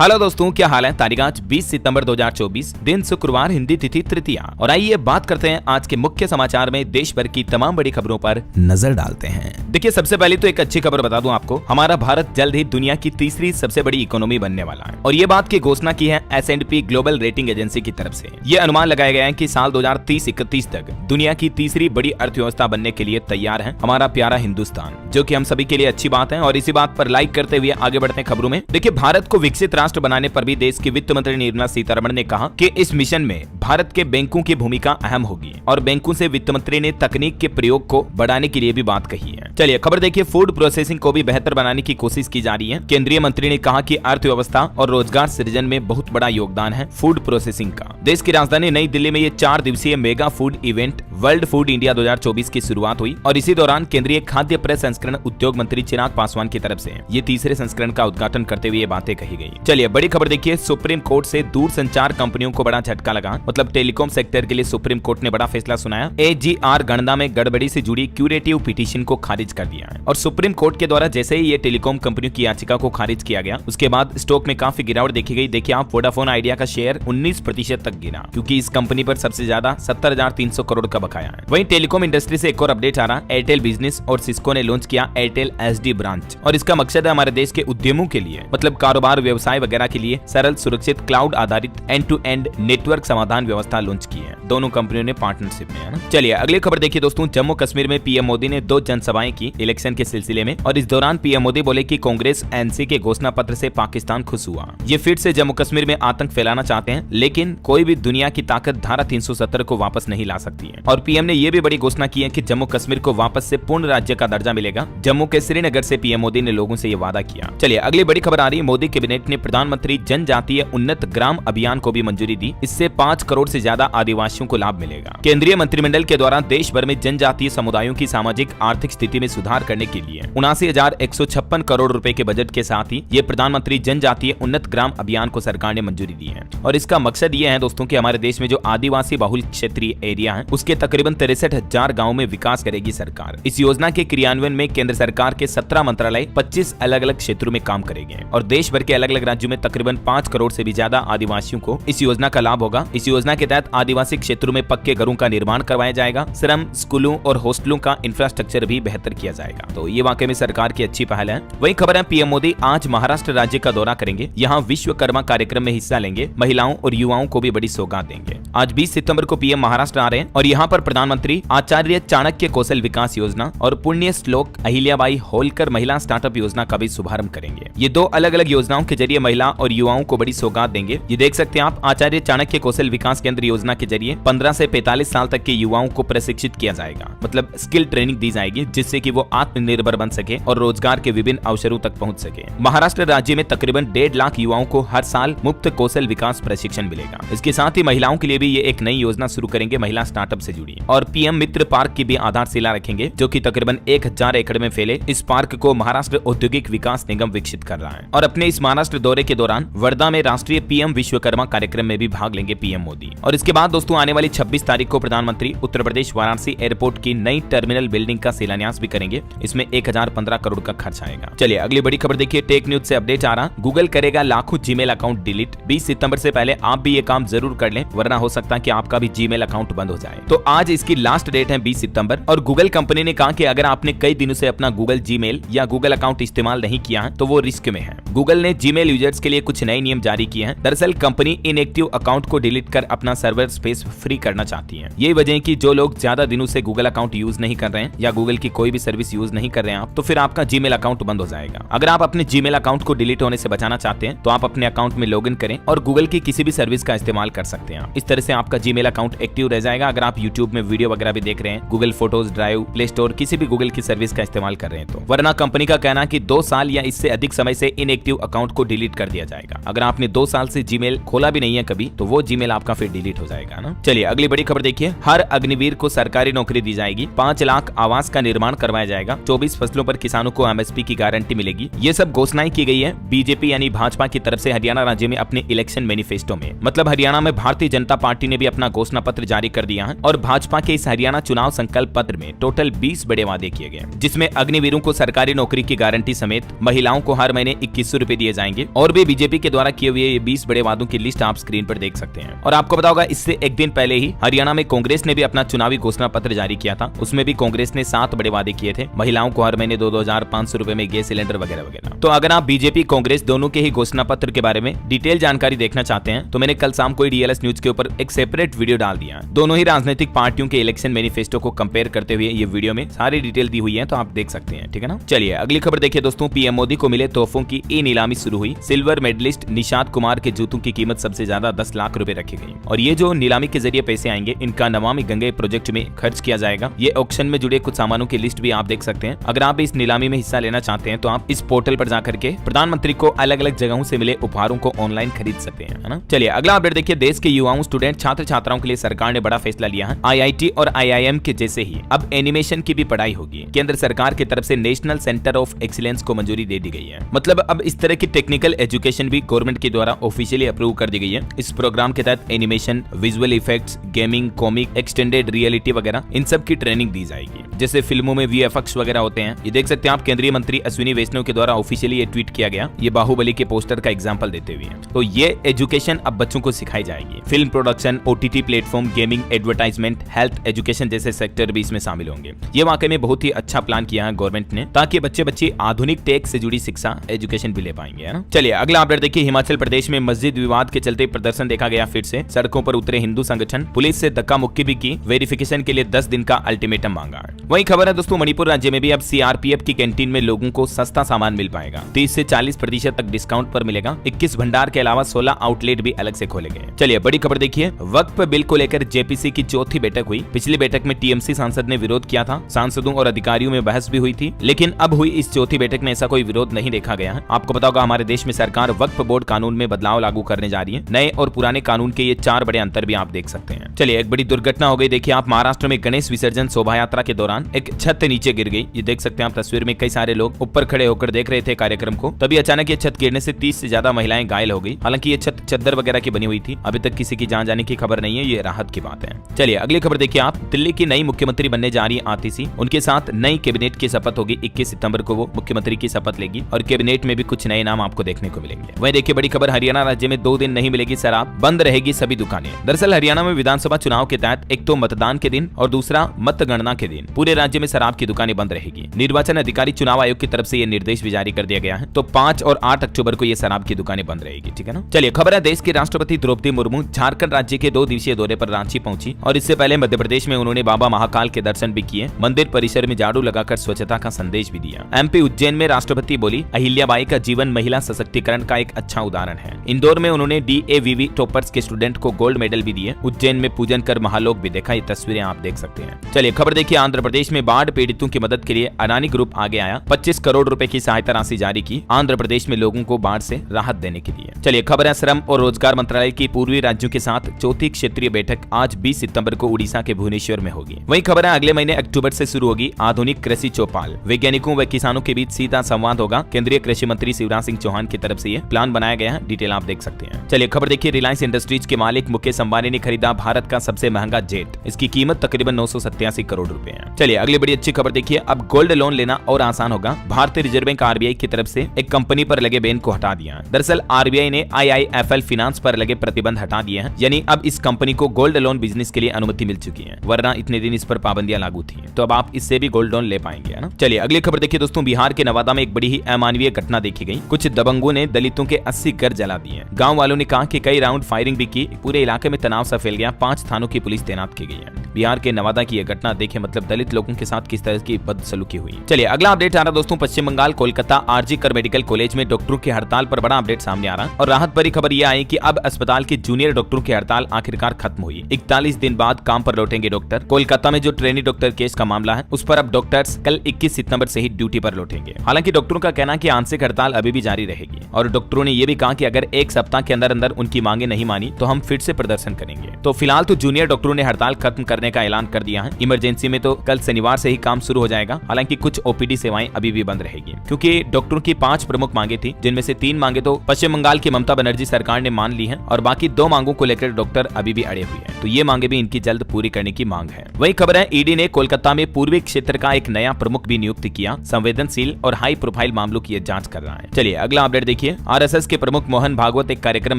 Hello दोस्तों, क्या हाल है। तारीख आज 20 सितंबर 2024, दिन शुक्रवार, हिंदी तिथि तृतीया। और आइए बात करते हैं आज के मुख्य समाचार में देश भर की तमाम बड़ी खबरों पर नजर डालते हैं। देखिए, सबसे पहले तो एक अच्छी खबर बता दूं आपको, हमारा भारत जल्द ही दुनिया की तीसरी सबसे बड़ी इकोनॉमी बनने वाला है। और ये बात की घोषणा की है S&P ग्लोबल रेटिंग एजेंसी की तरफ से। ये अनुमान लगाया गया है कि साल 2030-31 तक दुनिया की तीसरी बड़ी अर्थव्यवस्था बनने के लिए तैयार है हमारा प्यारा हिंदुस्तान, जो कि हम सभी के लिए अच्छी बात है। और इसी बात पर लाइक करते हुए आगे बढ़ते हैं खबरों में। देखिए, भारत को विकसित राष्ट्र बनाने पर भी देश की वित्त मंत्री निर्मला सीतारमण ने कहा कि इस मिशन में भारत के बैंकों की भूमिका अहम होगी। और बैंकों से वित्त मंत्री ने तकनीक के प्रयोग को बढ़ाने के लिए भी बात कही है। चलिए खबर देखिए, फूड प्रोसेसिंग को भी बेहतर बनाने की कोशिश की जा रही है। केंद्रीय मंत्री ने कहा कि अर्थव्यवस्था और रोजगार सृजन में बहुत बड़ा योगदान है फूड प्रोसेसिंग का। देश की राजधानी नई दिल्ली में ये 4 दिवसीय mega food event world food India 2024 की शुरुआत हुई। और इसी दौरान केंद्रीय खाद्य प्रसंस्करण उद्योग मंत्री चिराग पासवान की तरफ से ये तीसरे संस्करण का उद्घाटन करते हुए ये बातें कही गई। चलिए बड़ी खबर देखिए, सुप्रीम कोर्ट से दूरसंचार कंपनियों को बड़ा झटका लगा। मतलब टेलीकॉम सेक्टर के लिए सुप्रीम कोर्ट ने बड़ा फैसला सुनाया। AGR गणना में गड़बड़ी से जुड़ी क्यूरेटिव पिटीशन को खारिज कर दिया है। और सुप्रीम कोर्ट के द्वारा जैसे ही ये टेलीकॉम कंपनियों की याचिका को खारिज किया गया, उसके बाद स्टॉक में काफी गिरावट देखी गई। देखिए आप, वोडाफोन आइडिया का शेयर 19% तक गिरा, क्योंकि इस कंपनी पर सबसे ज्यादा 70,300 करोड़ का बकाया है। वहीं टेलीकॉम इंडस्ट्री से एक और अपडेट आ रहा, एयरटेल बिजनेस और सिस्को ने लॉन्च किया एयरटेल SD ब्रांच। और इसका मकसद है हमारे देश के उद्यमों के लिए, मतलब कारोबार व्यवसाय वगैरह के लिए सरल, सुरक्षित, क्लाउड आधारित एंड टू एंड नेटवर्क समाधान व्यवस्था लॉन्च की है। दोनों कंपनियों ने पार्टनरशिप में, है ना। चलिए अगली खबर देखिए दोस्तों, जम्मू कश्मीर में पीएम मोदी ने 2 जनसभाएं की इलेक्शन के सिलसिले में। और इस दौरान पीएम मोदी बोले कि कांग्रेस NC के घोषणा पत्र से पाकिस्तान खुश हुआ। ये फिर से जम्मू कश्मीर में आतंक फैलाना चाहते हैं, लेकिन कोई भी दुनिया की ताकत धारा 370 को वापस नहीं ला सकती है। और पीएम ने यह भी बड़ी घोषणा की है कि जम्मू कश्मीर को वापस से पूर्ण राज्य का दर्जा मिलेगा। जम्मू के श्रीनगर से पीएम मोदी ने लोगों से ये वादा किया। चलिए अगली बड़ी खबर आ रही है, मोदी कैबिनेट ने प्रधानमंत्री जनजातीय उन्नत ग्राम अभियान को भी मंजूरी दी। इससे 5 करोड़ से ज्यादा आदिवासियों को लाभ मिलेगा। केंद्रीय मंत्रिमंडल के द्वारा देश भर में जनजातीय समुदायों की सामाजिक आर्थिक स्थिति में सुधार करने के लिए 79,156 करोड़ रुपए के बजट के साथ ही ये प्रधानमंत्री जनजातीय उन्नत ग्राम अभियान को सरकार ने मंजूरी दी है। और इसका मकसद ये है दोस्तों कि हमारे देश में जो आदिवासी बहुल क्षेत्रीय एरिया है, उसके तकरीबन 63,000 गाँव में विकास करेगी सरकार। इस योजना के क्रियान्वयन में केंद्र सरकार के 17 मंत्रालय 25 अलग अलग क्षेत्रों में काम करेंगे। और देश भर के अलग अलग राज्यों में तकरीबन 5 करोड़ से भी ज्यादा आदिवासियों को इस योजना का लाभ होगा। इस योजना के तहत आदिवासी क्षेत्रों में पक्के घरों का निर्माण करवाया जाएगा। श्रम, स्कूलों और हॉस्टलों का इंफ्रास्ट्रक्चर भी बेहतर किया जाएगा। तो ये वाकई में सरकार की अच्छी पहल है। वही खबर है, पीएम मोदी आज महाराष्ट्र राज्य का दौरा करेंगे। यहाँ विश्वकर्मा कार्यक्रम में हिस्सा लेंगे। महिलाओं और युवाओं को भी बड़ी सौगात देंगे। आज 20 सितंबर को पीएम महाराष्ट्र आ रहे हैं। और यहाँ पर प्रधानमंत्री आचार्य चाणक्य कौशल विकास योजना और पुण्य श्लोक अहिल्याबाई होलकर महिला स्टार्टअप योजना का भी शुभारंभ करेंगे। ये 2 अलग अलग योजनाओं के जरिए महिला और युवाओं को बड़ी सौगात देंगे। ये देख सकते हैं आप, आचार्य चाणक्य कौशल विकास केंद्र योजना के जरिए 15 से 45 साल तक के युवाओं को प्रशिक्षित किया जाएगा। मतलब स्किल ट्रेनिंग दी जाएगी, जिससे कि वो आत्मनिर्भर बन सके और रोजगार के विभिन्न अवसरों तक पहुंच सके। महाराष्ट्र राज्य में तकरीबन 1.5 लाख युवाओं को हर साल मुफ्त कौशल विकास प्रशिक्षण मिलेगा। इसके साथ ही महिलाओं के लिए भी ये एक नई योजना शुरू करेंगे, महिला स्टार्टअप से जुड़ी। और पीएम मित्र पार्क की भी आधारशिला रखेंगे, जो कि तकरीबन 1000 एकड़ में फैले। इस पार्क को महाराष्ट्र औद्योगिक विकास निगम विकसित कर रहा है। और अपने इस महाराष्ट्र दौरे के दौरान वर्धा में राष्ट्रीय पीएम विश्वकर्मा कार्यक्रम में भी भाग लेंगे पीएम मोदी। और इसके बाद दोस्तों आने वाली 26 तारीख को प्रधानमंत्री उत्तर प्रदेश वाराणसी एयरपोर्ट की नई टर्मिनल बिल्डिंग का शिलान्यास भी करेंगे। इसमें 1015 करोड़ का खर्च आएगा। चलिए अगली बड़ी खबर देखिए, टेक न्यूज से अपडेट आ रहा, गूगल करेगा लाखों जीमेल अकाउंट डिलीट। 20 सितंबर से पहले आप भी ये काम जरूर कर लें, वरना हो सकता है कि आपका भी जीमेल अकाउंट बंद हो जाए। तो आज इसकी लास्ट डेट है 20 सितंबर। और गूगल कंपनी ने कहा कि अगर आपने कई दिनों से अपना गूगल जीमेल या गूगल अकाउंट इस्तेमाल नहीं किया है, तो वो रिस्क में है। गूगल ने जीमेल यूजर्स के लिए कुछ नए नियम जारी किए हैं। दरअसल कंपनी इनएक्टिव अकाउंट को डिलीट कर अपना सर्वर स्पेस फ्री करना चाहती है। यही वजह है कि जो लोग ज्यादा दिनों से गूगल अकाउंट यूज नहीं कर रहे हैं या गूगल की कोई भी सर्विस यूज नहीं कर रहे हैं आप, तो फिर आपका जीमेल अकाउंट बंद हो जाएगा। अगर आप अपने जीमेल अकाउंट को डिलीट होने से बचाना चाहते हैं, तो आप अपने अकाउंट में लॉगिन करें और गूगल की किसी भी सर्विस का इस्तेमाल कर सकते हैं। इस तरह से आपका जीमेल अकाउंट एक्टिव रह जाएगा। अगर आप यूट्यूब में वीडियो वगैरह भी देख रहे हैं, Google photos, drive, play store, किसी भी गूगल की सर्विस का इस्तेमाल कर रहे हैं तो। वरना कंपनी का कहना है कि 2 साल या इससे अधिक समय से इनएक्टिव अकाउंट को डिलीट कर दिया जाएगा। अगर आपने 2 साल से जीमेल खोला भी नहीं है कभी, तो वो जीमेल आपका फिर डिलीट हो जाएगा ना। चलिए अगली बड़ी खबर देखिए, हर अग्निवीर को सरकारी नौकरी दी जाएगी। 5 लाख आवास का निर्माण करवाया जाएगा। 24 फसलों पर किसानों को MSP की गारंटी मिलेगी। ये सब घोषणाएं की गई है बीजेपी यानी भाजपा की तरफ से हरियाणा राज्य में अपने इलेक्शन मैनिफेस्टो में। मतलब हरियाणा में भारतीय जनता पार्टी ने भी अपना घोषणा पत्र जारी कर दिया है। और भाजपा के इस हरियाणा चुनाव संकल्प पत्र में टोटल 20 बड़े वादे किए गए, जिसमें अग्निवीरों को सरकारी नौकरी की गारंटी समेत महिलाओं को हर महीने 2100 रुपए दिए जाएंगे। और भी बीजेपी के द्वारा किए हुए ये 20 बड़े वादों की लिस्ट आप स्क्रीन पर देख सकते हैं। और आपको पता होगा, इससे एक दिन पहले ही हरियाणा में कांग्रेस ने भी अपना चुनावी घोषणा पत्र जारी किया था। उसमें भी कांग्रेस ने 7 बड़े वादे किए थे, महिलाओं को हर महीने 2,500 रुपए में गैस सिलेंडर वगैरह वगैरह। तो अगर आप बीजेपी कांग्रेस दोनों के ही घोषणा पत्र के बारे में डिटेल जानकारी देखना चाहते हैं तो मैंने कल शाम को डीएलएस न्यूज के ऊपर एक सेपरेट वीडियो डाल दिया। दोनों ही राजनीतिक पार्टियों के इलेक्शन मैनिफेस्टो को कंपेयर करते हुए ये वीडियो में सारी डिटेल दी हुई है, तो आप देख सकते हैं, ठीक है ना। चलिए अगली खबर देखिए दोस्तों। पीएम मोदी को मिले तोहफों की ई नीलामी शुरू हुई। सिल्वर मेडलिस्ट निशांत कुमार के जूतों की कीमत सबसे ज्यादा 10 लाख रुपए रखी गई। और ये जो नीलामी के जरिए पैसे आएंगे, इनका नमामि गंगे प्रोजेक्ट में खर्च किया जाएगा। ये ऑक्शन में जुड़े कुछ सामानों की लिस्ट भी आप देख सकते हैं। अगर आप इस नीलामी में हिस्सा लेना चाहते हैं तो आप इस पोर्टल पर जाकर के प्रधानमंत्री को अलग अलग जगहों से मिले उपहारों को ऑनलाइन खरीद सकते हैं, है ना। चलिए अगला अपडेट देखिए। देश के युवाओं, स्टूडेंट, छात्र छात्राओं के लिए सरकार ने बड़ा फैसला लिया है। आईआईटी और आईआईएम के जैसे ही अब एनिमेशन की भी पढ़ाई होगी। केंद्र सरकार की तरफ से नेशनल सेंटर ऑफ एक्सीलेंस को मंजूरी दे दी गई है। मतलब अब इस तरह की टेक्निकल एजुकेशन भी गवर्नमेंट के द्वारा ऑफिशियली अप्रूव कर दी गई है। इस प्रोग्राम के तहत animation, visual effects, gaming, comic, extended reality वगैरह इन सब की ट्रेनिंग दी जाएगी। जैसे फिल्मों में वीएफएक्स वगैरह होते हैं। ये देख सकते हैं आप, केंद्रीय मंत्री अश्विनी वैष्णव के द्वारा ऑफिशियली ये ट्वीट किया गया, ये बाहुबली के पोस्टर का एग्जांपल देते हुए। तो ये एजुकेशन अब बच्चों को सिखाई जाएगी। Film production, OTT platform, gaming, advertisement, health, education जैसे सेक्टर भी इसमें शामिल होंगे। ये वाकई में बहुत ही अच्छा प्लान किया है गवर्नमेंट ने, ताकि बच्चे आधुनिक टेक से जुड़ी शिक्षा, एजुकेशन भी ले पाएंगे, है ना। चलिए अगला अपडेट देखिए। हिमाचल प्रदेश में मस्जिद विवाद के चलते प्रदर्शन देखा गया। फिर से सड़कों पर उतरे हिंदू संगठन, पुलिस से धक्का मुक्की भी की, वेरिफिकेशन के लिए 10 दिन का अल्टीमेटम मांगा। वही खबर है दोस्तों, मणिपुर राज्य में भी अब सीआरपीएफ की कैंटीन में लोगों को सस्ता सामान मिल पाएगा। 30 से 40% तक डिस्काउंट पर मिलेगा। 21 भंडार के अलावा 16 आउटलेट भी अलग से खोले गए। चलिए बड़ी खबर देखिए। वक्फ बिल को लेकर जेपीसी की चौथी बैठक हुई। पिछली बैठक में टीएमसी सांसद ने विरोध किया था। सांसदों और अधिकारियों में बहस भी हुई थी, लेकिन अब हुई इस चौथी बैठक में ऐसा कोई विरोध नहीं देखा गया है। आपको पता होगा, हमारे देश में सरकार वक्फ बोर्ड कानून में बदलाव लागू करने जा रही है। नए और पुराने कानून के ये 4 बड़े अंतर भी आप देख सकते हैं। चलिए एक बड़ी दुर्घटना हो गई। देखिए आप, महाराष्ट्र में गणेश विसर्जन शोभा यात्रा के दौरान एक छत नीचे गिर गई। ये देख सकते हैं आप तस्वीर में, कई सारे लोग ऊपर खड़े होकर देख रहे थे कार्यक्रम को। तभी अचानक ये छत गिरने से 30 से ज्यादा महिलाएं घायल हो गई। हालांकि ये छत चद्दर वगैरह की बनी हुई थी। अभी तक किसी की जान जाने की खबर नहीं है, ये राहत की बात है। चलिए अगली खबर देखिए आप। दिल्ली की नई मुख्यमंत्री बनने जा रही है आतिशी। उनके साथ नई कैबिनेट की शपथ होगी। 21 सितंबर को वो मुख्यमंत्री की शपथ लेगी और कैबिनेट में भी कुछ नए नाम आपको देखने को मिलेंगे। वहीं देखिए बड़ी खबर, हरियाणा राज्य में 2 दिन नहीं मिलेगी शराब, बंद रहेगी सभी दुकानें। दरअसल हरियाणा में विधानसभा चुनाव के तहत एक तो मतदान के दिन और दूसरा मतगणना के दिन पूरे राज्य में शराब की दुकानें बंद रहेगी। निर्वाचन अधिकारी चुनाव आयोग की तरफ से ये निर्देश भी जारी कर दिया गया है। तो 5 और 8 अक्टूबर को ये शराब की दुकानें बंद रहेगी, ठीक है ना। चलिए खबर है, देश की राष्ट्रपति द्रौपदी मुर्मू झारखंड राज्य के 2 दिवसीय दौरे पर रांची पहुंची और इससे पहले मध्य प्रदेश में उन्होंने बाबा महाकाल के दर्शन भी किए। मंदिर परिसर में झाड़ू लगाकर स्वच्छता का संदेश भी दिया। एमपी उज्जैन में राष्ट्रपति बोली, अहिल्याबाई का जीवन महिला सशक्तिकरण का एक अच्छा उदाहरण है। इंदौर में उन्होंने डीएवीवी टॉपर्स के स्टूडेंट को गोल्ड मेडल भी दिए। उज्जैन में पूजन कर महालोक भी देखा। ये तस्वीरें आप देख सकते हैं। चलिए खबर देखिए, आंध्र प्रदेश में बाढ़ पीड़ितों की मदद के लिए अडानी ग्रुप आगे आया। 25 करोड़ रुपए की सहायता राशि जारी की आंध्र प्रदेश में लोगों को बाढ़ से राहत देने के लिए। चलिए खबर है, श्रम और रोजगार मंत्रालय की पूर्वी राज्यों के साथ चौथी क्षेत्रीय बैठक आज 20 सितंबर को उड़ीसा के भुवनेश्वर में होगी। वही खबर है, अगले महीने अक्टूबर से शुरू होगी आधुनिक कृषि चौपाल। वैज्ञानिकों व किसानों के बीच सीधा संवाद होगा। केंद्रीय कृषि मंत्री शिवराज सिंह चौहान की तरफ से ये प्लान बनाया गया है। डिटेल आप देख सकते हैं। चलिए खबर देखिए, रिलायंस इंडस्ट्रीज के मालिक मुकेश अंबानी ने खरीदा भारत का सबसे महंगा जेट। इसकी कीमत तकरीबन 987 करोड़ रुपए है। चलिए अगली बड़ी अच्छी खबर देखिए, अब गोल्ड लोन लेना और आसान होगा। भारतीय रिजर्व बैंक आरबीआई की तरफ से एक कंपनी पर लगे बैन को हटा दिया। दरअसल आरबीआई ने आईआईएफएल फाइनेंस पर लगे प्रतिबंध हटा दिए हैं। यानी अब इस कंपनी को गोल्ड लोन बिजनेस के लिए अनुमति मिल चुकी है, वरना इतने दिन इस पर पाबंदियां लागू थी। तो अब आप इससे भी गोल्ड लोन ले पाएंगे, है ना। चलिए अगली खबर देखिए दोस्तों, बिहार के नवादा में एक बड़ी ही अमानवीय घटना देखी गई। कुछ दबंगों ने दलितों के 80 घर जला दिए। गांव वालों ने कहा कि कई राउंड फायरिंग भी की। पूरे इलाके में तनाव सा फैल गया। 5 थानों की पुलिस तैनात की गई है। बिहार के नवादा की यह घटना देखिए, मतलब दलित लोगों के साथ किस तरह की बदसलूकी हुई। चलिए अगला अपडेट आ रहा दोस्तों, पश्चिम बंगाल कोलकाता आरजी कर मेडिकल कॉलेज में डॉक्टरों की हड़ताल पर बड़ा अपडेट सामने आ रहा और राहत भरी खबर यह आई कि अब अस्पताल के जूनियर डॉक्टरों की हड़ताल आखिरकार खत्म हुई। 41 दिन बाद काम पर लौटेंगे डॉक्टर। कोलकाता में जो ट्रेनी डॉक्टर केस का मामला है, उस पर अब डॉक्टर्स कल 21 सितंबर से ही ड्यूटी पर लौटेंगे। हालांकि डॉक्टरों का कहना है कि आंशिक हड़ताल अभी भी जारी रहेगी और डॉक्टरों ने यह भी कहा कि अगर एक सप्ताह के अंदर अंदर उनकी मांगे नहीं मानी तो हम फिर से प्रदर्शन करेंगे। तो फिलहाल तो जूनियर डॉक्टरों ने हड़ताल खत्म करने का ऐलान कर दिया है। इमरजेंसी में तो कल शनिवार से ही काम शुरू हो जाएगा। हालांकि कुछ ओपीडी सेवाएं अभी भी बंद रहेगी, क्योंकि डॉक्टरों की 5 प्रमुख मांगे थी, जिनमें से 3 मांगे तो पश्चिम बंगाल की ममता बनर्जी सरकार ने मान ली है और बाकी 2 मांगों को लेकर डॉक्टर अभी भी अड़े हुए हैं। तो ये मांगे भी इनकी जल्द जल्द पूरी करने की मांग है। वही खबर है, ईडी ने कोलकाता में पूर्वी क्षेत्र का एक नया प्रमुख भी नियुक्त किया। संवेदनशील और हाई प्रोफाइल मामलों की जांच कर रहा है। चलिए अगला अपडेट देखिए। आरएसएस के प्रमुख मोहन भागवत एक कार्यक्रम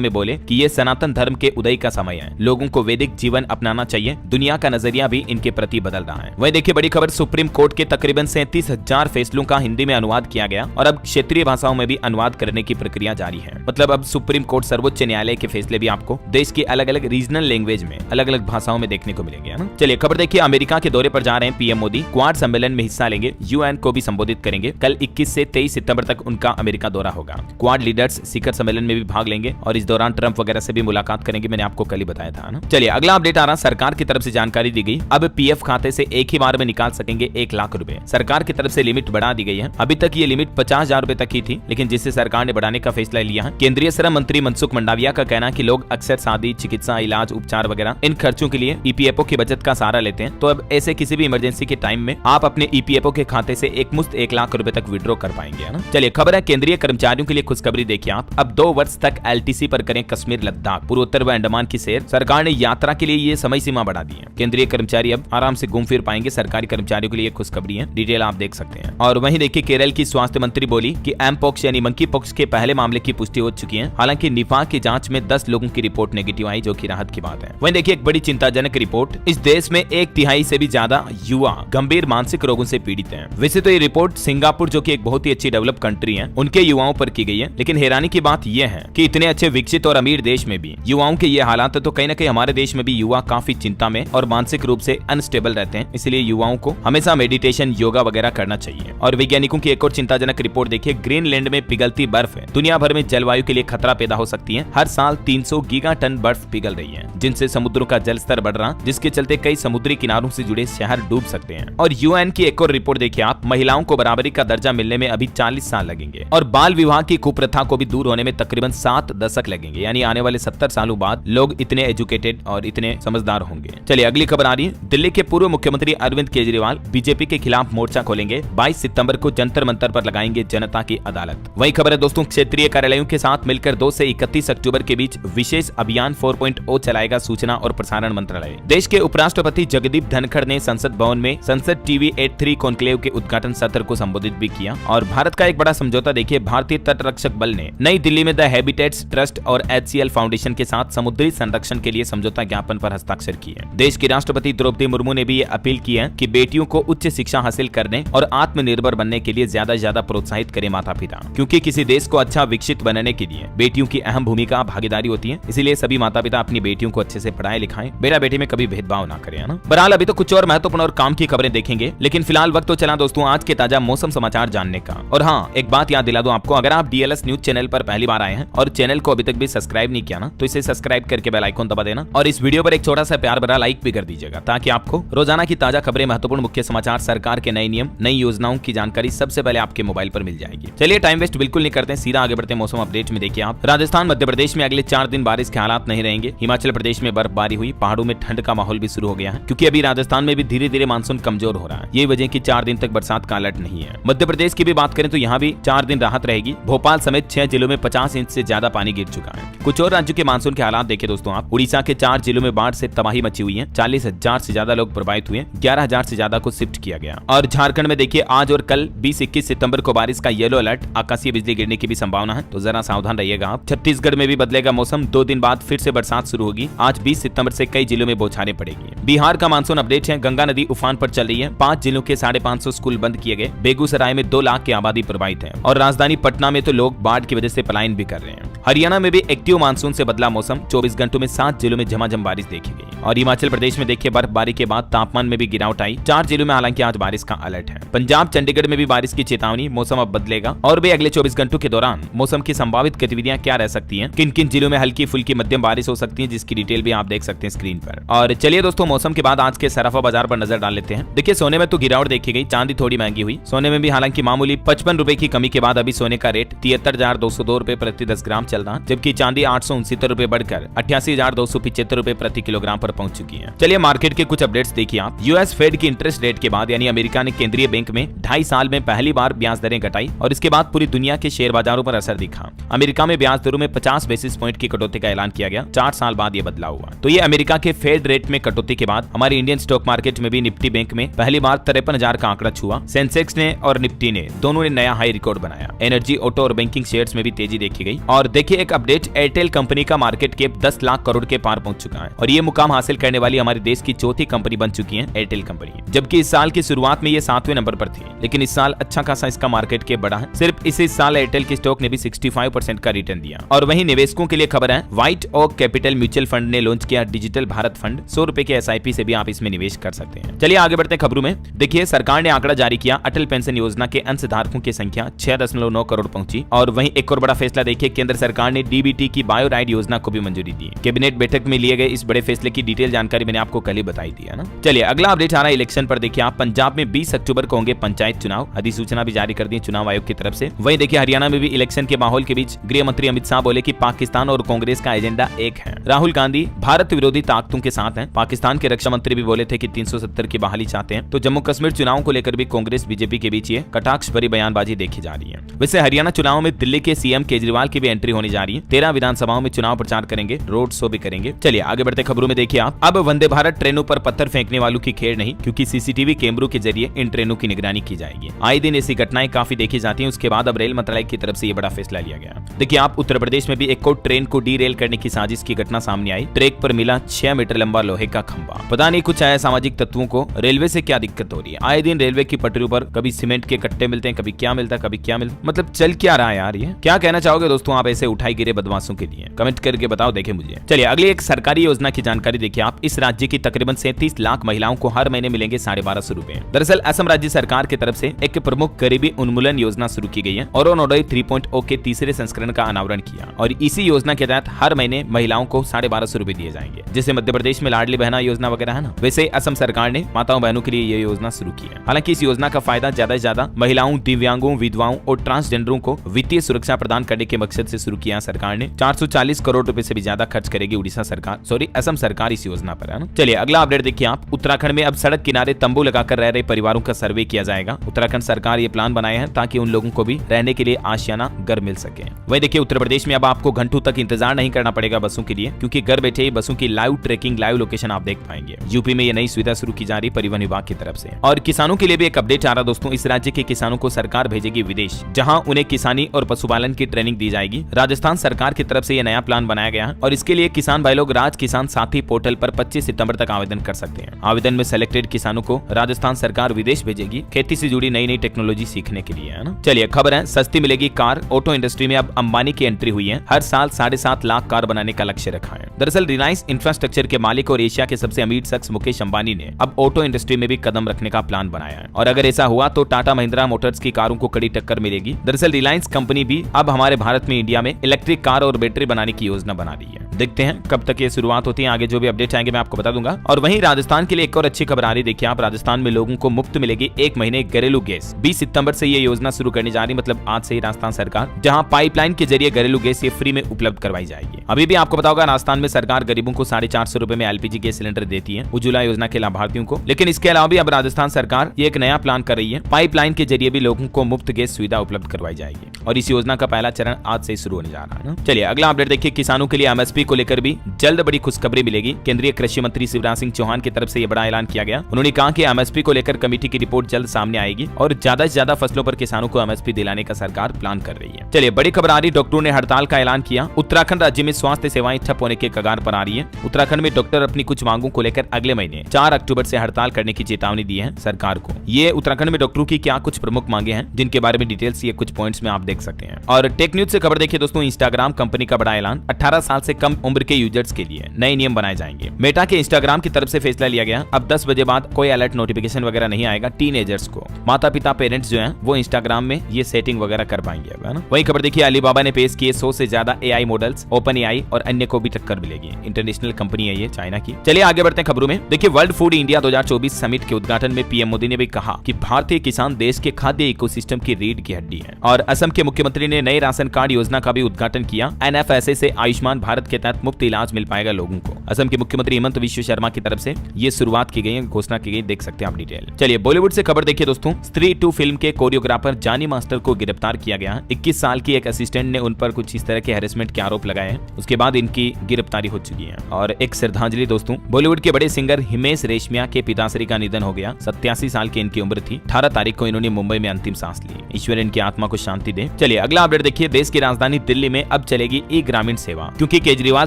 में बोले कि ये सनातन धर्म के उदय का समय है, लोगों को वैदिक जीवन अपनाना चाहिए, दुनिया का नजरिया भी इनके प्रति बदल रहा है। वही देखिए बड़ी खबर, सुप्रीम कोर्ट के तकरीबन 37,000 फैसलों का हिंदी में अनुवाद किया गया और अब क्षेत्रीय भाषाओं में भी अनुवाद करने की प्रक्रिया जारी है। मतलब अब सुप्रीम कोर्ट सर्वोच्च न्यायालय के फैसले भी आपको देश की अलग अलग रीजनल लैंग्वेज में अलग अलग भाषाओं में देखने को मिलेंगे, है ना। चलिए खबर देखिए, अमेरिका के दौरे पर जा रहे हैं पीएम मोदी, क्वाड सम्मेलन में हिस्सा लेंगे, यूएन को भी संबोधित करेंगे। कल 21 से 23 सितंबर तक उनका अमेरिका दौरा होगा। क्वाड लीडर्स शिखर सम्मेलन में भी भाग लेंगे और इस दौरान ट्रंप वगैरह से भी मुलाकात करेंगे। मैंने आपको कल ही बताया था ना। चलिए अगला अपडेट आ रहा, सरकार की तरफ से जानकारी दी गई, अब पीएफ खाते से एक ही बार में निकाल सकेंगे 1 लाख रुपए। सरकार की तरफ से लिमिट बढ़ा दी गई है। अभी तक ये लिमिट 50,000 रुपए तक ही थी, लेकिन जिससे सरकार ने बढ़ाने का फैसला लिया है। केंद्रीय श्रम मंत्री मनसुख मंडाविया का कहना है कि लोग अक्सर शादी, चिकित्सा, इलाज, उपचार वगैरह इन खर्चों के लिए ईपीएफओ की बचत का सहारा लेते हैं। तो अब ऐसे किसी भी इमरजेंसी के टाइम में आप अपने ईपीएफओ के खाते से एक मुश्त 1 लाख रुपए तक विड्रॉ कर पाएंगे, है ना। चलिए खबर है, केंद्रीय कर्मचारियों के लिए खुशखबरी देखिए आप, अब 2 वर्ष तक एलटीसी पर करें कश्मीर, लद्दाख, पूर्वोत्तर व अंडमान की सैर। सरकार ने यात्रा के लिए ये समय सीमा बढ़ा दी है। केंद्रीय कर्मचारी अब आराम से घूम फिर पाएंगे। सरकारी कर्मचारियों के लिए खुशखबरी है, डिटेल आप देख सकते हैं। और वहीं देखिए, केरल की स्वास्थ्य मंत्री बोली कि एमपॉक्स यानी मंकी पॉक्स के पहले मामले की पुष्टि हो चुकी है। हालांकि निफा की जांच में 10 लोगों की रिपोर्ट नेगेटिव आई, जो कि राहत की बात है। वहीं देखिए एक बड़ी चिंताजनक रिपोर्ट, इस देश में 1/3 से भी ज्यादा युवा गंभीर मानसिक रोगों से पीड़ित हैं। वैसे तो ये रिपोर्ट सिंगापुर, जो कि एक बहुत ही अच्छी डेवलप कंट्री है, उनके युवाओं पर की गई है, लेकिन हैरानी की बात यह है कि इतने अच्छे विकसित और अमीर देश में भी युवाओं के ये हालात है, तो कहीं ना कहीं हमारे देश में भी युवा काफी चिंता में और मानसिक रूप से अनस्टेबल रहते हैं। इसलिए युवाओं को हमेशा मेडिटेशन, योगा वगैरह करना चाहिए। और वैज्ञानिकों की एक और चिंताजनक रिपोर्ट देखिए, ग्रीनलैंड में पिघलती बर्फ है, दुनिया भर में जलवायु के लिए खतरा पैदा हो सकती है। हर साल 300 गीगा टन बर्फ पिघल रही है, जिनसे समुद्रों का जल स्तर बढ़ रहा, जिसके चलते कई समुद्री किनारों से जुड़े शहर डूब सकते हैं। और यूएन की एक और रिपोर्ट देखिए आप, महिलाओं को बराबरी का दर्जा मिलने में अभी 40 साल लगेंगे और बाल विवाह की कुप्रथा को भी दूर होने में तकरीबन 7 दशक लगेंगे। यानी आने वाले 70 सालों बाद लोग इतने एजुकेटेड और इतने समझदार होंगे। चलिए अगली खबर आ रही है, दिल्ली के पूर्व मुख्यमंत्री अरविंद केजरीवाल बीजेपी के खिलाफ मोर्चा खोलेंगे। 22 सितंबर को जंतर मंतर पर लगाएंगे जनता की अदालत। वही खबर है दोस्तों, क्षेत्रीय कार्यालयों के साथ मिलकर 2 से 31 अक्टूबर के बीच विशेष अभियान 4.0 चलाएगा सूचना और प्रसारण मंत्रालय। देश के उपराष्ट्रपति जगदीप धनखड़ ने संसद भवन में संसद टीवी 83 कॉन्क्लेव के उद्घाटन सत्र को संबोधित भी किया। और भारत का एक बड़ा समझौता देखिए, भारतीय तट रक्षक बल ने नई दिल्ली में द हैबिटेट्स ट्रस्ट और HCL फाउंडेशन के साथ समुद्री संरक्षण के लिए समझौता ज्ञापन पर हस्ताक्षर किए। देश की राष्ट्रपति द्रौपदी मुर्मू ने भी ये अपील की है कि बेटियों को उच्च शिक्षा हासिल करने और आत्मनिर्भर बनने के लिए ज्यादा से ज्यादा प्रोत्साहित करें माता पिता, क्योंकि किसी देश को अच्छा विकसित बनाने के लिए बेटियों की अहम भूमिका, भागीदारी होती है। इसीलिए सभी माता पिता अपनी बेटियों को अच्छे से पढ़ाएं लिखाएं, बेटा बेटी में कभी भेदभाव ना करें, है ना। बहरहाल अभी तो कुछ और महत्वपूर्ण और काम की खबरें देखेंगे, लेकिन फिलहाल वक्त तो चला दोस्तों आज के ताजा मौसम समाचार जानने का। और हाँ, एक बात याद दिला दूं आपको, अगर आप DLS न्यूज चैनल पर पहली बार आए हैं और चैनल को अभी तक भी सब्सक्राइब नहीं किया ना, तो इसे सब्सक्राइब करके बेल आइकन दबा देना और इस वीडियो पर एक छोटा सा प्यार भरा लाइक भी कर दीजिएगा, ताकि आपको रोजाना की ताजा खबरें, महत्वपूर्ण मुख्य समाचार, सरकार के नए नियम, नई योजनाओं की जानकारी सबसे पहले आपके मोबाइल पर मिल जाएगी। चलिए टाइम वेस्ट बिल्कुल नहीं करते, सीधा आगे बढ़ते हैं मौसम अपडेट में। देखिए आप, राजस्थान, मध्य प्रदेश में अगले 4 दिन बारिश के हालात नहीं रहेंगे। हिमाचल प्रदेश में बर्फबारी हुई, पहाड़ों में ठंड का माहौल भी शुरू हो गया है, क्योंकि अभी राजस्थान में भी धीरे धीरे मानसून कमजोर हो रहा है। ये वजह की 4 दिन तक बरसात का अलर्ट नहीं है। मध्य प्रदेश की भी बात करें तो यहाँ भी 4 दिन राहत रहेगी। भोपाल समेत 6 जिलों में 50 इंच से ज्यादा पानी गिर चुका है। कुछ और राज्यों के मानसून के हालात देखिए दोस्तों आप, उड़ीसा के 4 जिलों में बाढ़ से तबाही मची हुई है। 40,000 से ज्यादा लोग प्रभावित हुए, 11,000 से ज्यादा को शिफ्ट किया गया। और झारखंड में देखिए आज और कल 20-21 सितंबर को बारिश का येलो अलर्ट, आकाशीय बिजली गिरने की भी संभावना है, तो जरा सावधान रहिएगा आप। छत्तीसगढ़ में भी बदलेगा मौसम, 2 दिन बाद फिर से बरसात शुरू होगी। आज 20 सितंबर से कई जिलों में बौछारें पड़ेगी। बिहार का मानसून अपडेट है, गंगा नदी उफान पर चल रही है। 5 जिलों के 550 स्कूल बंद किए गए। बेगूसराय में 2 लाख की आबादी प्रभावित है और राजधानी पटना में तो लोग बाढ़ की वजह से पलायन भी कर रहे हैं। हरियाणा में भी एक्टिव मानसून से बदला मौसम, 24 घंटों में 7 जिलों में झमाझम बारिश देखी गई। और हिमाचल प्रदेश में देखिए बर्फबारी के बाद तापमान में भी गिरावट आई। 4 जिलों में हालांकि आज बारिश का अलर्ट है। पंजाब, चंडीगढ़ में भी बारिश की चेतावनी, मौसम अब बदलेगा। और भी अगले 24 घंटों के दौरान मौसम की संभावित गतिविधियां क्या रह सकती हैं, किन किन जिलों में हल्की फुल्की मध्यम बारिश हो सकती है, जिसकी डिटेल भी आप देख सकते हैं स्क्रीन पर। और चलिए दोस्तों, मौसम के बाद आज के सराफा बाजार पर नजर डाल लेते हैं। देखिए सोने में तो गिरावट देखी गई, चांदी थोड़ी महंगी हुई। सोने में भी हालांकि मामूली 55 रुपए की कमी के बाद अभी सोने का रेट 73,202 रुपए प्रति 10 ग्राम चल रहा, जबकि चांदी 869 रुपए बढ़कर 88,275 रुपए प्रति किलोग्राम पर पहुंच चुकी है। चलिए मार्केट के कुछ अपडेट्स देखिए आप। यूएस फेड की इंटरेस्ट रेट के बाद यानी अमेरिका ने केंद्रीय बैंक में 2.5 साल में पहली बार ब्याज दरें घटाई और इसके बाद पूरी दुनिया के शेयर बाजारों पर असर दिखा। अमेरिका में ब्याज दरों में 50 बेसिस पॉइंट की कटौती का ऐलान किया गया। 4 साल बाद ये बदलाव हुआ। तो ये अमेरिका के फेड रेट में कटौती के बाद हमारे इंडियन स्टॉक मार्केट में भी निफ्टी बैंक में पहली बार 53,000 का आंकड़ा छुआ। सेंसेक्स ने और निफ्टी ने दोनों ने नया हाई रिकॉर्ड बनाया। एनर्जी, ऑटो और बैंकिंग शेयर्स में भी तेजी देखी गई। और देखिए एक अपडेट, एयरटेल कंपनी का मार्केट कैप 10 लाख करोड़ के पार पहुंच चुका है और ये मुकाम हासिल करने वाली हमारे देश की चौथी कंपनी बन चुकी है एयरटेल कंपनी, जबकि इस साल की शुरुआत में ये 7वें नंबर पर थी। लेकिन इस साल अच्छा खासा इसका मार्केट कैप बढ़ा है। सिर्फ इसी साल एयरटेल के स्टॉक ने भी 65% का रिटर्न दिया। और वहीं निवेशकों के लिए खबर है, White Oak Capital mutual fund ने लॉन्च किया डिजिटल भारत फंड। 100 रुपए के SIP से भी आप इसमें निवेश कर सकते हैं। चलिए आगे बढ़ते हैं खबरों में। देखिए सरकार ने आंकड़ा जारी किया, अटल पेंशन योजना के अंशधारकों की संख्या 6.9 करोड़ पहुंची। और वहीं एक और बड़ा फैसला देखिए, केंद्र सरकार ने DBT की बायो राइड योजना को भी मंजूरी दी। कैबिनेट बैठक में लिए गए इस बड़े फैसले की डिटेल जानकारी मैंने आपको कल ही बताई थी, है ना। चलिए अगला अपडेट आ रहा है इलेक्शन पर। देखिए आप पंजाब में 20 अक्टूबर को होंगे पंचायत चुनाव, अधिसूचना भी जारी कर दी चुनाव आयोग की तरफ से। वहीं देखिए हरियाणा में भी इलेक्शन के माहौल के बीच गृह मंत्री अमित शाह बोले कि पाकिस्तान और कांग्रेस का एजेंडा एक है। राहुल गांधी भारत विरोधी ताकतों के साथ हैं। पाकिस्तान के रक्षा मंत्री भी बोले थे कि 370 की बहाली चाहते हैं। तो जम्मू कश्मीर चुनाव को लेकर भी कांग्रेस बीजेपी के बीच ये कटाक्ष भरी बयानबाजी देखी जा रही है। वैसे हरियाणा चुनाव में दिल्ली के CM केजरीवाल की भी एंट्री होने जा रही है। 13 विधानसभाओं में चुनाव प्रचार करेंगे, रोड शो भी करेंगे। चलिए आगे बढ़ते खबरों में। देखिए आप, अब वंदे भारत ट्रेनों पर पत्थर फेंकने वालों की खेर नहीं, क्योंकि CCTV कैमरों के जरिए इन ट्रेनों की निगरानी की जाएगी। आए दिन ऐसी घटनाएं काफी देखी जाती हैं। उसके बाद अब रेल मंत्रालय की तरफ से ये बड़ा फैसला लिया गया। देखिए आप, उत्तर प्रदेश में भी एक और ट्रेन को डीरेल करने की साजिश की घटना सामने आई। ट्रैक पर मिला 6 मीटर लंबा लोहे का खंभा। पता नहीं कुछ आया सामाजिक तत्वों को रेलवे से क्या दिक्कत हो रही है। आए दिन रेलवे की पटरियों पर कभी सीमेंट के कट्टे मिलते हैं, कभी क्या मिलता है, कभी क्या मिलता है। मतलब चल क्या रहा है यार ये। क्या कहना चाहोगे दोस्तों आप ऐसे उठाई गिरे बदमाशों के लिए? कमेंट करके बताओ, देखे मुझे। चलिए अगली एक सरकारी योजना की जानकारी देखिए आप। इस राज्य की तकरीबन 37 लाख महिलाओं को हर महीने मिलेंगे 1250 रुपए। दरअसल असम राज्य सरकार की तरफ से एक प्रमुख गरीबी उन्मूलन योजना शुरू की गई है और अरुणोदय 3.0 के तीसरे संस्करण का अनावरण किया। और इसी योजना के तहत हर महीने महिलाओं को 1250 रुपए दिए जाएंगे। जैसे मध्य प्रदेश में लाडली बहना योजना वगैरह है ना, वैसे असम सरकार ने माताओं बहनों के लिए ये योजना शुरू की है। हालांकि इस योजना का फायदा ज्यादा से ज्यादा महिलाओं, दिव्यांगों, विधवाओं और ट्रांसजेंडरों को वित्तीय सुरक्षा प्रदान करने के मकसद से शुरू किया सरकार ने। 440 करोड़ रुपए से भी ज्यादा खर्च करेगी उड़ीसा सरकार, असम सरकार इस योजना पर, है ना। चलिए अगला अपडेट देखिए आप। उत्तराखंड में अब सड़क किनारे तंबू लगाकर रह रहे परिवारों का सर्वे किया जाएगा। उत्तराखंड सरकार ये प्लान बनाया है ताकि उन लोगों को भी रहने के लिए आशियाना घर मिल सके। वही देखिए उत्तर प्रदेश में अब आपको घंटों तक इंतजार नहीं करना पड़ेगा बसों के लिए, क्योंकि घर बैठे ही बसों की लाइव ट्रैकिंग, लाइव लोकेशन आप देख पाएंगे। यूपी में ये नई सुविधा शुरू की जा रही परिवहन विभाग की तरफ से। और किसानों के लिए भी एक अपडेट आ रहा दोस्तों। इस राज्य के किसानों को सरकार भेजेगी विदेश, जहां उन्हें किसानी और पशुपालन की ट्रेनिंग दी जाएगी। राजस्थान सरकार की तरफ से यह नया प्लान बनाया गया है और इसके लिए किसान भाई लोग राज किसान साथी पोर्टल पर 25 सितंबर तक आवेदन कर सकते हैं। आवेदन में सिलेक्टेड किसानों को राजस्थान सरकार विदेश भेजेगी खेती से जुड़ी नई नई टेक्नोलॉजी सीखने के लिए, है ना। चलिए खबर है, सस्ती मिलेगी कार। ऑटो इंडस्ट्री में अब अंबानी की एंट्री हुई है। हर साल 7.5 लाख कार बनाने का लक्ष्य रखा है। दरअसल रिलायंस इंफ्रास्ट्रक्चर के मालिक और एशिया के सबसे अमीर शख्स मुकेश अंबानी ने अब ऑटो इंडस्ट्री में भी कदम रखने का प्लान बनाया है। और अगर ऐसा हुआ तो टाटा महिंद्रा मोटर्स की कारों को कड़ी टक्कर मिलेगी। दरअसल रिलायंस कंपनी भी अब हमारे भारत में, इंडिया में इलेक्ट्रिक कार और बैटरी बनाने की योजना बना रही है। देखते हैं कब तक ये शुरुआत होती है। आगे जो भी अपडेट आएंगे मैं आपको बता दूंगा। और वहीं राजस्थान के लिए एक और अच्छी खबर आ रही। देखिए आप, राजस्थान में लोगों को मुफ्त मिलेगी 1 महीने घरेलू गैस। 20 सितंबर से ये योजना शुरू करने जा रही, मतलब आज से ही राजस्थान सरकार, जहां पाइपलाइन के जरिए घरेलू गैस ये फ्री में उपलब्ध करवाई जाएगी। अभी भी आपको बताओगा राजस्थान में सरकार गरीबों को 450 रुपए में LPG गैस सिलेंडर देती है, उज्ज्वला योजना के लाभार्थियों को। लेकिन इसके अलावा भी अब राजस्थान सरकार ये एक नया प्लान कर रही है। पाइपलाइन के जरिए भी लोगों को मुफ्त गैस सुविधा उपलब्ध करवाई जाएगी और इस योजना का पहला चरण आज से शुरू होने जा रहा है। चलिए अगला अपडेट देखिए। किसानों के लिए MSP को लेकर भी जल्द बड़ी खुशखबरी मिलेगी। केंद्रीय कृषि मंत्री शिवराज सिंह चौहान की तरफ से यह बड़ा ऐलान किया गया। उन्होंने कहा कि MSP को लेकर कमेटी की रिपोर्ट जल्द सामने आएगी और ज्यादा से ज्यादा फसलों पर किसानों को MSP दिलाने का सरकार प्लान कर रही है। चलिए बड़ी खबर आ रही, डॉक्टरों ने हड़ताल का ऐलान किया। उत्तराखंड राज्य में स्वास्थ्य सेवाएं ठप होने के कगार पर आ रही है। उत्तराखंड में डॉक्टर अपनी कुछ मांगों को लेकर अगले महीने 4 अक्टूबर से हड़ताल करने की चेतावनी दी है सरकार को। ये उत्तराखंड में डॉक्टरों की क्या कुछ प्रमुख मांगे हैं, जिनके बारे में डिटेल्स ये कुछ पॉइंट्स में आप देख सकते हैं। और टेक न्यूज से खबर देखिए दोस्तों। इंस्टाग्राम कंपनी का बड़ा ऐलान, 18 साल से कम उम्र के यूजर्स के लिए नए नियम बनाए जाएंगे। मेटा के इंस्टाग्राम की तरफ से फैसला लिया गया, अब 10 बजे बाद कोई अलर्ट नोटिफिकेशन वगैरह नहीं आएगा टीनेजर्स को। माता पिता पेरेंट्स जो हैं वो इंस्टाग्राम में ये सेटिंग वगैरह कर पाएंगे, है ना। वही खबर देखिए, अलीबाबा ने पेश किए 100 से ज्यादा AI मॉडल्स। OpenAI और अन्य को भी टक्कर मिलेगी। इंटरनेशनल कंपनी है ये, चाइना की। चलिए आगे बढ़ते हैं खबरों में। देखिए वर्ल्ड फूड इंडिया 2024 समिट के उद्घाटन में PM मोदी ने भी कहा कि भारतीय किसान देश के खाद्य इकोसिस्टम की रीढ़ की हड्डी है। और असम के मुख्यमंत्री ने नए राशन कार्ड योजना का भी उद्घाटन किया। NFSA से आयुष्मान भारत के तहत मुफ्त इलाज मिल पाएगा लोगों को। असम के मुख्यमंत्री हेमंत विश्व शर्मा की तरफ से ये शुरुआत की गई है, घोषणा की गई, देख सकते हैं आप डिटेल। चलिए बॉलीवुड से खबर देखिए दोस्तों। स्त्री 2 फिल्म के कोरियोग्राफर जानी मास्टर को गिरफ्तार किया गया। 21 साल की एक असिस्टेंट ने उन पर कुछ इस तरह के हैरेसमेंट के आरोप लगाए हैं, उसके बाद इनकी गिरफ्तारी हो चुकी है। और एक श्रद्धांजलि दोस्तों, बॉलीवुड के बड़े सिंगर हिमेश रेशमिया के पिताश्री का निधन हो गया। 87 साल की इनकी उम्र थी। 18 तारीख को इन्होंने मुंबई में अंतिम सांस ली। ईश्वर इनकी आत्मा को शांति दे। चलिए अगला अपडेट देखिए। देश की राजधानी दिल्ली में अब चलेगी ई ग्रामीण सेवा, क्योंकि केजरीवाल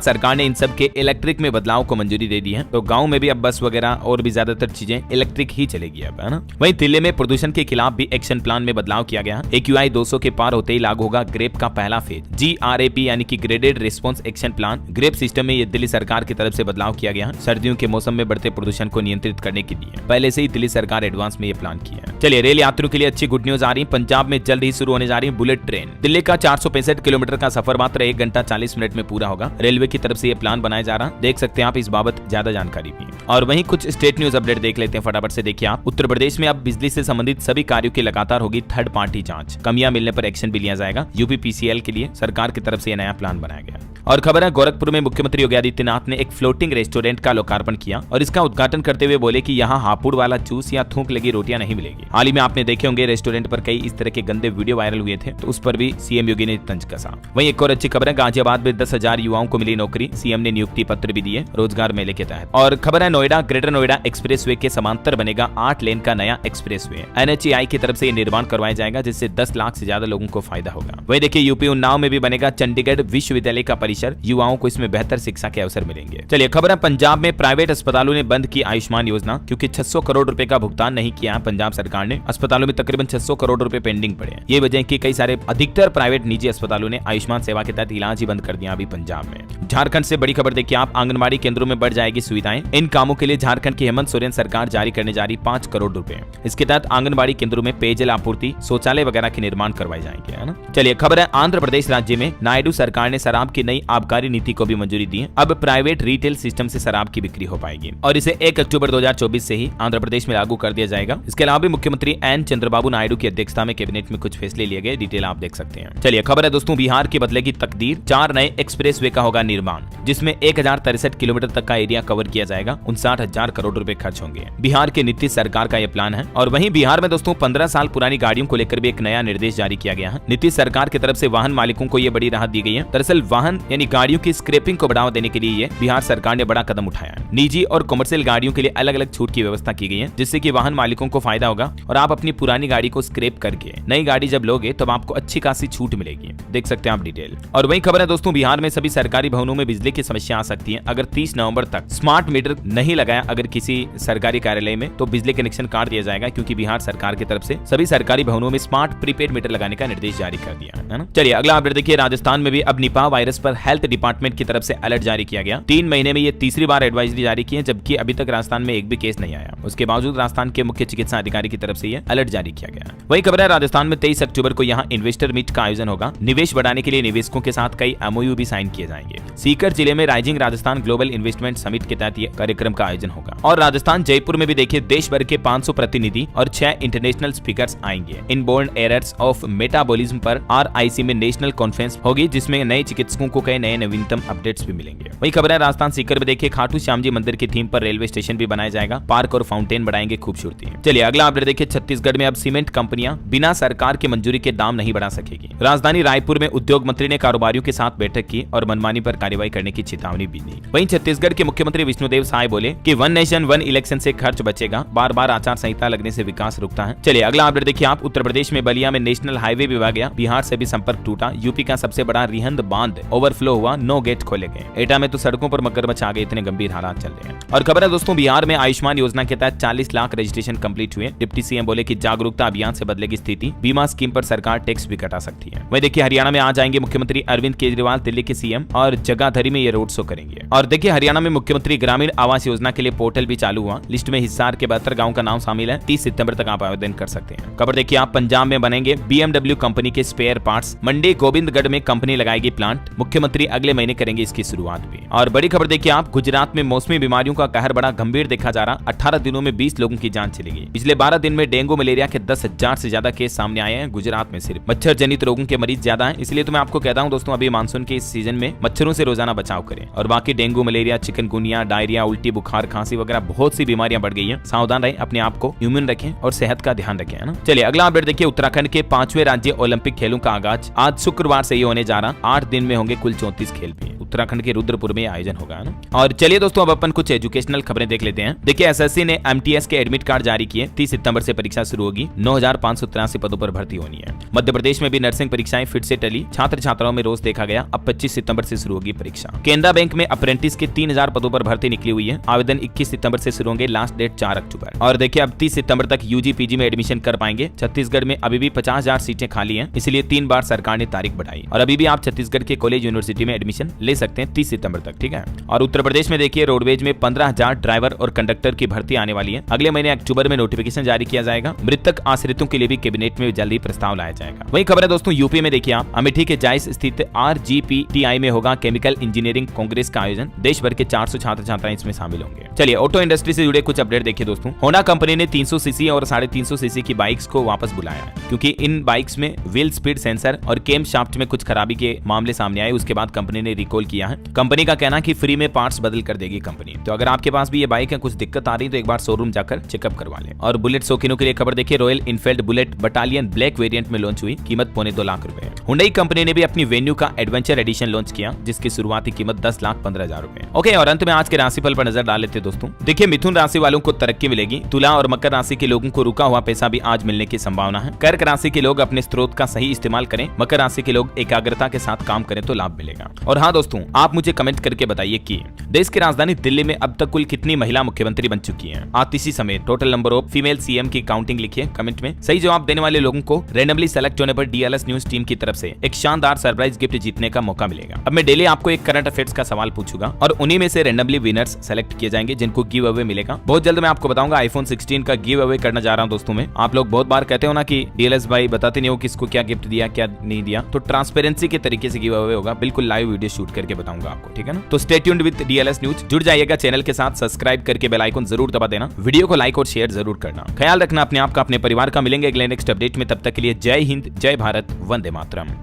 सरकार ने इन सब के इलेक्ट्रिक में बदलाव को मंजूरी दे दी है, तो गाँव में भी अब बस वगैरह और भी ज्यादातर चीजें इलेक्ट्रिक ही चलेगी अब, है ना। वहीं दिल्ली में प्रदूषण के खिलाफ भी एक्शन प्लान में बदलाव किया गया। AQI 200 के पार होते ही लागू होगा ग्रेप का पहला फेज, GRAP यानी कि graded response action plan. GRAP system में ये दिल्ली सरकार की तरफ से बदलाव किया गया। सर्दियों के मौसम में बढ़ते प्रदूषण को नियंत्रित करने के लिए पहले से ही दिल्ली सरकार एडवांस में ये प्लान किया है। चलिए रेल यात्रियों के लिए अच्छी गुड न्यूज आ रही है। पंजाब में जल्द ही शुरू होने जा रही है बुलेट ट्रेन। दिल्ली का 465 किलोमीटर का सफर मात्र 1 घंटा 40 मिनट में पूरा होगा। रेलवे की तरफ से ये प्लान बनाया जा रहा, देख सकते हैं आप इस बाबत ज्यादा जानकारी भी। और वहीं कुछ स्टेट न्यूज अपडेट देख लेते हैं फटाफट से। देखिए आप, उत्तर प्रदेश में अब बिजली से संबंधित सभी कार्यों की लगातार होगी थर्ड पार्टी जांच। कमियां मिलने पर एक्शन भी लिया जाएगा। UPPCL के लिए सरकार की तरफ से यह नया प्लान बनाया गया। और खबर है गोरखपुर में मुख्यमंत्री योगी आदित्यनाथ ने एक फ्लोटिंग रेस्टोरेंट का लोकार्पण किया और इसका उद्घाटन करते हुए बोले कि यहाँ हापुड़ वाला जूस या थूक लगी रोटियां नहीं मिलेगी। हाल ही में आपने देखे होंगे रेस्टोरेंट पर कई इस तरह के गंदे वीडियो वायरल हुए थे, तो उस पर भी सीएम योगी ने तंज कसा। वहीं एक और अच्छी खबर है, गाजियाबाद में 10,000 युवाओं को मिली नौकरी। सीएम ने नियुक्ति पत्र भी दिए रोजगार मेले के तहत। और खबर है नोएडा ग्रेटर नोएडा एक्सप्रेसवे के समांतर बनेगा 8 लेन का नया एक्सप्रेसवे। NHAI की तरफ से निर्माण करवाया जाएगा, जिससे 10 लाख से ज्यादा लोगों को फायदा होगा। वहीं देखिए यूपी उन्नाव में भी बनेगा चंडीगढ़ विश्वविद्यालय का परिसर। युवाओं को इसमें बेहतर शिक्षा के अवसर मिलेंगे। चलिए खबर है पंजाब में प्राइवेट अस्पतालों ने बंद की आयुष्मान योजना, क्योंकि 600 करोड़ रुपए का भुगतान नहीं किया पंजाब सरकार ने। अस्पतालों में तकरीबन 600 करोड़ रुपए पेंडिंग पड़े। ये वजह कि कई सारे अधिकतर प्राइवेट निजी अस्पतालों ने आयुष्मान सेवा के तहत इलाज ही बंद कर दिया अभी पंजाब में। झारखंड से बड़ी खबर देखिए आप, आंगनबाड़ी केंद्रों में बढ़ जाएगी सुविधाएं। इन कामों के लिए झारखंड की हेमंत सोरेन सरकार जारी करने जा रही 5 करोड़ रुपए। इसके तहत आंगनबाड़ी केंद्रों में पेयजल आपूर्ति, शौचालय वगैरह के निर्माण करवाए जाएंगे, है ना। चलिए खबर है आंध्र प्रदेश राज्य में नायडू सरकार ने शराब की नई आबकारी नीति को भी मंजूरी दी है। अब प्राइवेट रिटेल सिस्टम से शराब की बिक्री हो पाएगी और इसे 1 अक्टूबर 2024 से ही आंध्र प्रदेश में लागू कर दिया जाएगा। इसके अलावा भी मुख्यमंत्री एन चंद्रबाबु नायडू की अध्यक्षता में कैबिनेट में कुछ फैसले लिए गए, डिटेल आप देख सकते हैं। चलिए खबर है दोस्तों, बिहार की बदलेगी तकदीर। 4 नए एक्सप्रेसवे का होगा निर्माण, जिसमें 1063 किलोमीटर तक का एरिया कवर किया जाएगा। 59,000 करोड़ रुपए खर्च होंगे। बिहार के नीतीश सरकार का यह प्लान है। और वहीं बिहार में दोस्तों 15 साल पुरानी गाड़ियों को लेकर भी एक नया निर्देश जारी किया गया है। नीतीश सरकार की तरफ से वाहन मालिकों को यह बड़ी राहत दी गई है। दरअसल वाहन यानी गाड़ियों की स्क्रैपिंग को बढ़ावा देने के लिए ये बिहार सरकार ने बड़ा कदम उठाया है। निजी और कमर्शियल गाड़ियों के लिए अलग अलग छूट की व्यवस्था की गई है, जिससे कि वाहन मालिकों को फायदा होगा और आप अपनी पुरानी गाड़ी को स्क्रैप करके नई गाड़ी जब लोगे तब आपको अच्छी खासी छूट मिलेगी, देख सकते हैं आप डिटेल। और वही खबर है दोस्तों, बिहार में सभी सरकारी भवनों में बिजली की समस्या आ सकती है अगर 30 नवंबर तक स्मार्ट मीटर नहीं लगाया अगर किसी सरकारी कार्यालय में, तो बिजली कनेक्शन काट दिया जाएगा, क्योंकि बिहार सरकार की तरफ से सभी सरकारी भवनों में स्मार्ट प्रीपेड मीटर लगाने का निर्देश जारी कर दिया है ना। चलिए अगला अपडेट देखिए, राजस्थान में भी अब निपाह वायरस पर हेल्थ डिपार्टमेंट की तरफ से अलर्ट जारी किया गया। 3 महीने में ये तीसरी बार एडवाइजरी जारी की है, जबकि अभी तक राजस्थान में एक भी केस नहीं आया। उसके बावजूद राजस्थान के मुख्य चिकित्सा अधिकारी की तरफ से ये अलर्ट जारी किया गया। वही खबर है राजस्थान में 23 अक्टूबर को यहाँ इन्वेस्टर मीट का आयोजन होगा। निवेश बढ़ाने के लिए निवेशकों के साथ कई MOU भी साइन किए जाएंगे। सीकर जिले में rising Rajasthan global investment summit के तहत ये कार्यक्रम का आयोजन होगा। और राजस्थान जयपुर में भी देखिए देश भर के 500 प्रतिनिधि और 6 इंटरनेशनल स्पीकर्स आएंगे। इनबोर्न एरर्स ऑफ मेटाबॉलिज्म पर RIC में नेशनल कॉन्फ्रेंस होगी, जिसमें नए चिकित्सकों को कई नए नवीनतम अपडेट्स भी मिलेंगे। वही खबर है राजस्थान सीकर में देखिए खाटू श्याम जी मंदिर की थीम पर रेलवे स्टेशन भी बनाया जाएगा। पार्क और फाउंटेन बढ़ाएंगे खूबसूरती। चलिए अगला अपडेट देखिए, छत्तीसगढ़ में अब सीमेंट कंपनियां बिना सरकार की मंजूरी के दाम नहीं बढ़ा सकेगी। राजधानी रायपुर में उद्योग मंत्री ने कारोबारियों के साथ बैठक की और मनमानी पर कार्रवाई करने की चेतावनी भी दी। वहीं छत्तीसगढ़ के मुख्यमंत्री विष्णुदेव साय बोले कि 1 नेशन 1 इलेक्शन से खर्च बचेगा, बार बार आचार संहिता लगने से विकास रुकता है। चलिए अगला अपडेट देखिए आप, उत्तर प्रदेश में बलिया में नेशनल हाईवे भी बह गया। बिहार से भी संपर्क टूटा। यूपी का सबसे बड़ा रिहंद बांध ओवरफ्लो हुआ, 9 गेट खोले गए। एटा में तो सड़कों पर मगरमच्छ आ गए, इतने गंभीर हालात चल रहे हैं। और खबर है दोस्तों, बिहार में आयुष्मान योजना के तहत 40 लाख रजिस्ट्रेशन कंप्लीट हुए। डिप्टी सीएम बोले कि जागरूकता अभियान से बदलेगी स्थिति। बीमा स्कीम पर सरकार टैक्स भी कटा सकती है। वही देखिए हरियाणा में आ जाएंगे मुख्यमंत्री अरविंद केजरीवाल, दिल्ली के सीएम, और जगाधरी में ये रोड शो करेंगे। और देखिए हरियाणा में मुख्यमंत्री ग्रामीण आवास योजना के लिए पोर्टल भी चालू हुआ। लिस्ट में हिसार के 72 गाँव का नाम शामिल है। 30 सितंबर तक आप आवेदन कर सकते हैं। खबर देखिए आप, पंजाब में बनेंगे BMW कंपनी के स्पेयर पार्ट्स। मंडी गोविंदगढ़ में कंपनी लगाएगी प्लांट। मुख्यमंत्री अगले महीने करेंगे इसकी शुरुआत भी। और बड़ी खबर देखिए आप, गुजरात में मौसमी बीमारियों का कहर बड़ा गंभीर देखा जा रहा। 18 दिनों में 20 लोगों की जान चलेगी। पिछले 12 दिन में डेंगू मलेरिया के 10,000 से ज्यादा केस सामने आए हैं गुजरात में। सिर्फ मच्छर जनित रोगों के मरीज ज्यादा हैं, इसलिए तो मैं आपको कहता हूं दोस्तों, अभी मानसून के इस सीजन में मच्छरों से रोजाना बचें। बचाव करें। और बाकी डेंगू, मलेरिया, चिकनगुनिया, डायरिया, उल्टी, बुखार, खांसी वगैरह बहुत सी बीमारियां बढ़ गई हैं। सावधान रहें, अपने आप को इम्यून रखें और सेहत का ध्यान रखें, है ना। चलिए अगला अपडेट देखिए। उत्तराखंड के 5वें राज्य ओलंपिक खेलों का आगाज आज शुक्रवार से ही होने जा रहा। 8 दिन में होंगे कुल 34 खेल भी। उत्तराखंड के रुद्रपुर में आयोजन होगा, है ना। और चलिए दोस्तों अब अपन कुछ एजुकेशनल खबरें देख लेते हैं। देखिए एसएससी ने एमटीएस के एडमिट कार्ड जारी किए। 30 सितंबर से परीक्षा शुरू होगी। 9583 पदों पर भर्ती होनी है। मध्य प्रदेश में भी नर्सिंग परीक्षाएं फिर से टली। छात्र छात्राओं में रोष देखा गया। अब 25 सितंबर से शुरू होगी परीक्षा। केनरा बैंक में अप्रेंटिस के 3000 पदों पर भर्ती निकली हुई है। आवेदन 21 सितंबर से शुरू होंगे। लास्ट डेट 4 अक्टूबर। और देखिए अब 30 सितंबर तक यूजी पीजी में एडमिशन कर पाएंगे। छत्तीसगढ़ में अभी भी 50,000 सीटें खाली हैं, इसलिए 3 बार सरकार ने तारीख बढ़ाई। और अभी भी आप छत्तीसगढ़ के कॉलेज यूनिवर्सिटी में एडमिशन ले सकते हैं 30 सितंबर तक, ठीक है। और उत्तर प्रदेश में देखिए रोडवेज में 15,000 ड्राइवर और कंडक्टर की भर्ती आने वाली है। अगले महीने अक्टूबर में नोटिफिकेशन जारी किया जाएगा। मृतक आश्रितों के लिए भी कैबिनेट में जल्दी प्रस्ताव लाया जाएगा। वही खबर है दोस्तों यूपी में देखिए आप अमेठी के जायस स्थित RGPTI में होगा केमिकल इंजीनियरिंग कांग्रेस का आयोजन। देश भर के 400 छात्र छात्राएं इसमें शामिल होंगे। चलिए ऑटो इंडस्ट्री से जुड़े कुछ अपडेट देखिए दोस्तों। होंडा कंपनी ने 300 सीसी और 350 सीसी की बाइक्स को वापस बुलाया है, क्योंकि इन बाइक्स में व्हील स्पीड सेंसर और केम शाफ्ट में कुछ खराबी के मामले सामने आए। उसके बाद कंपनी ने रिकॉल किया है। कंपनी का कहना है कि फ्री में पार्ट्स बदल कर देगी कंपनी। तो अगर आपके पास भी ये बाइक है, कुछ दिक्कत आ रही है तो एक बार शोरूम जाकर चेकअप करवा लें। और बुलेट शौकीनों के लिए खबर देखिए। Royal Enfield bullet battalion black variant में लॉन्च हुई। कीमत 2.25 लाख रुपए। हुंडई कंपनी ने भी अपनी वेन्यू का एडवेंचर एडिशन लॉन्च किया, जिसकी शुरुआती कीमत 10,15,000 रुपए। ओके, और अंत में आज के राशिफल पर नजर डाल लेते दोस्तों। देखिए मिथुन राशि वालों को तरक्की मिलेगी। तुला और मकर राशि के लोगों को रुका हुआ पैसा भी आज मिलने की संभावना है। कर्क राशि के लोग अपने स्रोत का सही इस्तेमाल करें। मकर राशि के लोग एकाग्रता के साथ काम करें तो लाभ मिलेगा। और हाँ दोस्तों, आप मुझे कमेंट करके बताइए कि देश की राजधानी दिल्ली में अब तक कुल कितनी महिला मुख्यमंत्री बन चुकी हैं। आतिशी समेत total number of female CM की काउंटिंग लिखिए कमेंट में। सही जवाब देने वाले लोगों को रैंडमली सेलेक्ट होने पर डीएलएस न्यूज टीम की तरफ से एक शानदार सरप्राइज गिफ्ट जीतने का मौका मिलेगा। अब मैं डेली आपको एक करंट अफेयर्स का सवाल पूछूंगा और उन्हीं में से रैंडमली विनर्स सेलेक्ट किए जाएंगे, जिनको गिव अवे मिलेगा। बहुत जल्द मैं आपको बताऊंगा आईफोन 16 का गिव अवे करने जा रहा हूं दोस्तों में। आप लोग बहुत बार कहते हो ना कि डीएलएस भाई बताते नहीं हो किसको क्या गिफ्ट दिया क्या नहीं दिया, तो ट्रांसपेरेंसी के तरीके से गिव अवे होगा। बिल्कुल लाइव वीडियो शूट करके बताऊंगा आपको, ठीक है ना। तो stay tuned with DLS news. जुड़ जाइएगा चैनल के साथ, सब्सक्राइब करके बेल आइकन जरूर दबा देना। वीडियो को लाइक और शेयर जरूर करना। ख्याल रखना अपने आप का, अपने परिवार का। मिलेंगे अगले नेक्स्ट अपडेट में, तब तक के लिए जय हिंद, जय भारत, वंदे मातरम।